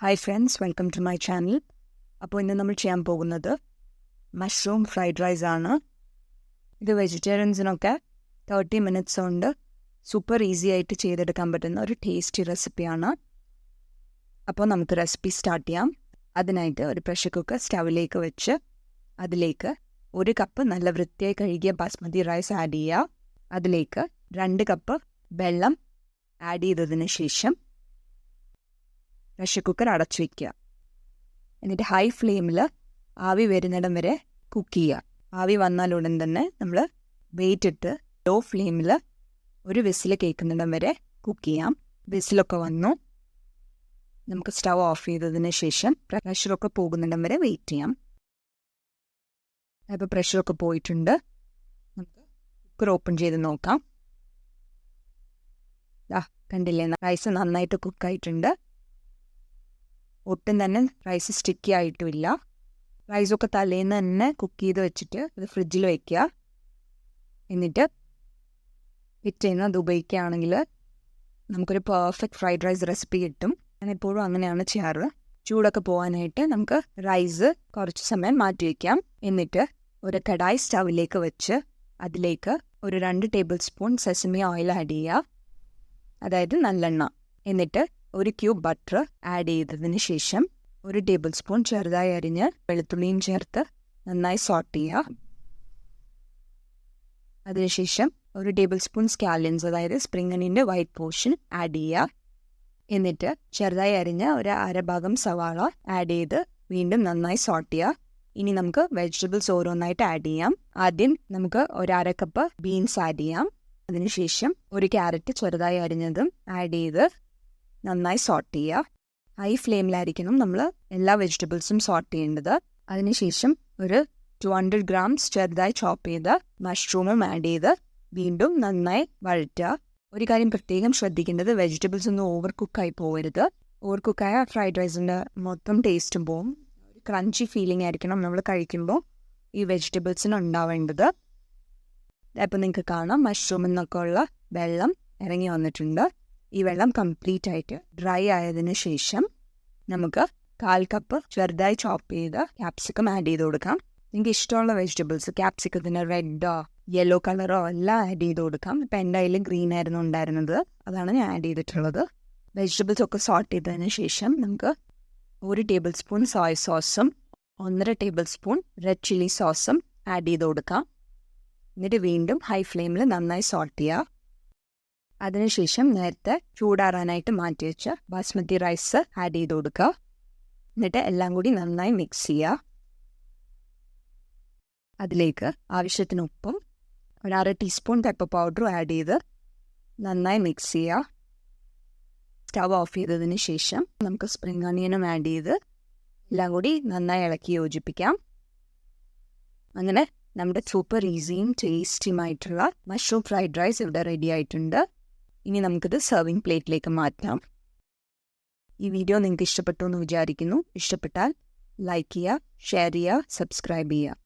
Hi friends, welcome to my channel. അപ്പോൾ ഇന്ന് നമ്മൾ ചെയ്യാൻ പോകുന്നത് മഷ്റൂം ഫ്രൈഡ് റൈസ് ആണ്. ഇത് വെജിറ്റേറിയൻസിനൊക്കെ 30 minutes കൊണ്ട് സൂപ്പർ ഈസി ആയിട്ട് ചെയ്തെടുക്കാൻ പറ്റുന്ന ഒരു ടേസ്റ്റി റെസിപ്പിയാണ്. അപ്പോൾ നമുക്ക് റെസിപ്പി സ്റ്റാർട്ട് ചെയ്യാം. അതിനായിട്ട് ഒരു പ്രഷർ കുക്കർ സ്റ്റൗവിലേക്ക് വെച്ച് അതിലേക്ക് 1 കപ്പ് നല്ല വൃത്തിയായി കഴുകിയ ബാസ്മതി റൈസ് ആഡ് ചെയ്യുക. അതിലേക്ക് 2 കപ്പ് വെള്ളം ആഡ് ചെയ്തതിന് ശേഷം പ്രഷർ കുക്കർ അടച്ചു വയ്ക്കുക. എന്നിട്ട് ഹൈ ഫ്ലെയിമിൽ ആവി വരുന്നിടം വരെ കുക്ക് ചെയ്യുക. ആവി വന്നാലുടൻ തന്നെ നമ്മൾ വെയിറ്റ് ഇട്ട് ലോ ഫ്ലെയിമിൽ ഒരു വിസിൽ കേൾക്കുന്നിടം വരെ കുക്ക് ചെയ്യാം. വിസിലൊക്കെ വന്നു നമുക്ക് സ്റ്റൗ ഓഫ് ചെയ്തതിന് ശേഷം പ്രഷറൊക്കെ പോകുന്നിടം വരെ വെയിറ്റ് ചെയ്യാം. അപ്പോൾ പ്രഷറൊക്കെ പോയിട്ടുണ്ട്. നമുക്ക് കുക്കർ ഓപ്പൺ ചെയ്ത് നോക്കാം. കണ്ടില്ലേ, റൈസ് നന്നായിട്ട് കുക്കായിട്ടുണ്ട്. ഒട്ടും തന്നെ റൈസ് സ്റ്റിക്കി ആയിട്ടുമില്ല. റൈസൊക്കെ തലേന്ന് തന്നെ കുക്ക് ചെയ്ത് വെച്ചിട്ട് അത് ഫ്രിഡ്ജിൽ വയ്ക്കുക. എന്നിട്ട് പിറ്റേന്ന് അത് ഉപയോഗിക്കുകയാണെങ്കിൽ നമുക്കൊരു പെർഫെക്റ്റ് ഫ്രൈഡ് റൈസ് റെസിപ്പി കിട്ടും. ഞാൻ എപ്പോഴും അങ്ങനെയാണ് ചെയ്യാറ്. ചൂടൊക്കെ പോകാനായിട്ട് നമുക്ക് റൈസ് കുറച്ച് സമയം മാറ്റി വയ്ക്കാം. എന്നിട്ട് ഒരു കടായി സ്റ്റൗവിലേക്ക് വെച്ച് അതിലേക്ക് ഒരു 2 table spoon sesame oil add ചെയ്യുക, അതായത് നല്ലെണ്ണ. എന്നിട്ട് 1 ക്യൂബ് ബട്ടർ ആഡ് ചെയ്തതിന് ശേഷം 1 ടേബിൾ സ്പൂൺ ചെറുതായി അരിഞ്ഞ് വെളുത്തുള്ളിയും ചേർത്ത് നന്നായി സോട്ട് ചെയ്യുക. അതിനുശേഷം 1 ടേബിൾ സ്പൂൺ സ്കാലിയൻസ്, അതായത് സ്പ്രിംഗ് അനിയൻ്റെ വൈറ്റ് പോർഷൻ ആഡ് ചെയ്യുക. എന്നിട്ട് ചെറുതായി അരിഞ്ഞ ഒരു അരഭാഗം സവാള ആഡ് ചെയ്ത് വീണ്ടും നന്നായി സോട്ട് ചെയ്യുക. ഇനി നമുക്ക് വെജിറ്റബിൾസ് ഓരോന്നായിട്ട് ആഡ് ചെയ്യാം. ആദ്യം നമുക്ക് 1/2 കപ്പ് ബീൻസ് ആഡ് ചെയ്യാം. അതിനുശേഷം 1 ക്യാരറ്റ് ചെറുതായി അരിഞ്ഞതും ആഡ് ചെയ്ത് നന്നായി സോട്ട് ചെയ്യുക. ഹൈ ഫ്ലെയിമിലായിരിക്കണം നമ്മൾ എല്ലാ വെജിറ്റബിൾസും സോട്ട് ചെയ്യേണ്ടത്. അതിനുശേഷം ഒരു 200 ഗ്രാംസ് ചെറുതായി ചോപ്പ് ചെയ്ത് മഷ്റൂമും ആഡ് ചെയ്ത് വീണ്ടും നന്നായി വഴറ്റുക. ഒരു കാര്യം പ്രത്യേകം ശ്രദ്ധിക്കേണ്ടത്, വെജിറ്റബിൾസ് ഒന്നും ഓവർ കുക്കായി പോകരുത്. ഓവർ കുക്കായ ഫ്രൈഡ് റൈസിൻ്റെ മൊത്തം ടേസ്റ്റും പോവും. ഒരു ക്രഞ്ചി ഫീലിംഗ് ആയിരിക്കണം നമ്മൾ കഴിക്കുമ്പോൾ ഈ വെജിറ്റബിൾസിന് ഉണ്ടാവേണ്ടത്. അപ്പോൾ നിങ്ങൾക്ക് കാണാം മഷ്റൂമിൽ നിന്നൊക്കെ ഉള്ള വെള്ളം ഇറങ്ങി വന്നിട്ടുണ്ട്. ഈ വെള്ളം കംപ്ലീറ്റ് ആയിട്ട് ഡ്രൈ ആയതിനു ശേഷം നമുക്ക് 1/4 കപ്പ് ചെറുതായി ചോപ്പ് ചെയ്ത് ക്യാപ്സിക്കം ആഡ് ചെയ്ത് കൊടുക്കാം. നിങ്ങൾക്ക് ഇഷ്ടമുള്ള വെജിറ്റബിൾസ്, ക്യാപ്സിക്കത്തിന് റെഡോ യെല്ലോ കളറോ എല്ലാം ആഡ് ചെയ്ത് കൊടുക്കാം. ഇപ്പം എൻ്റെ കയ്യിൽ ഗ്രീൻ ആയിരുന്നു ഉണ്ടായിരുന്നത്, അതാണ് ഞാൻ ആഡ് ചെയ്തിട്ടുള്ളത്. വെജിറ്റബിൾസ് ഒക്കെ സോട്ട് ചെയ്തതിന് ശേഷം നമുക്ക് 1 ടേബിൾ സ്പൂൺ സോയ സോസും 1.5 ടേബിൾ സ്പൂൺ റെഡ് ചില്ലി സോസും ആഡ് ചെയ്ത് കൊടുക്കാം. എന്നിട്ട് വീണ്ടും ഹൈ ഫ്ലെയിമിൽ നന്നായി സോട്ട് ചെയ്യുക. അതിനുശേഷം നേരത്തെ ചൂടാറാനായിട്ട് മാറ്റി വെച്ച ബാസ്മതി റൈസ് ആഡ് ചെയ്ത് കൊടുക്കുക. എന്നിട്ട് എല്ലാം കൂടി നന്നായി മിക്സ് ചെയ്യുക. അതിലേക്ക് ആവശ്യത്തിന് ഉപ്പും 1/2 ടീസ്പൂൺ പെപ്പർ പൗഡറും ആഡ് ചെയ്ത് നന്നായി മിക്സ് ചെയ്യുക. സ്റ്റവ് ഓഫ് ചെയ്തതിന് ശേഷം നമുക്ക് സ്പ്രിംഗ് അനിയനും ആഡ് ചെയ്ത് എല്ലാം കൂടി നന്നായി ഇളക്കി യോജിപ്പിക്കാം. അങ്ങനെ നമ്മുടെ സൂപ്പർ ഈസിയും ടേസ്റ്റിയുമായിട്ടുള്ള മഷ്റൂം ഫ്രൈഡ് റൈസ് ഇവിടെ റെഡി ആയിട്ടുണ്ട്. ഇനി നമുക്കിത് സെർവിങ് പ്ലേറ്റിലേക്ക് മാറ്റാം. ഈ വീഡിയോ നിങ്ങൾക്ക് ഇഷ്ടപ്പെട്ടു എന്ന് വിചാരിക്കുന്നു. ഇഷ്ടപ്പെട്ടാൽ ലൈക്ക് ചെയ്യുക, ഷെയർ ചെയ്യുക, സബ്സ്ക്രൈബ് ചെയ്യുക.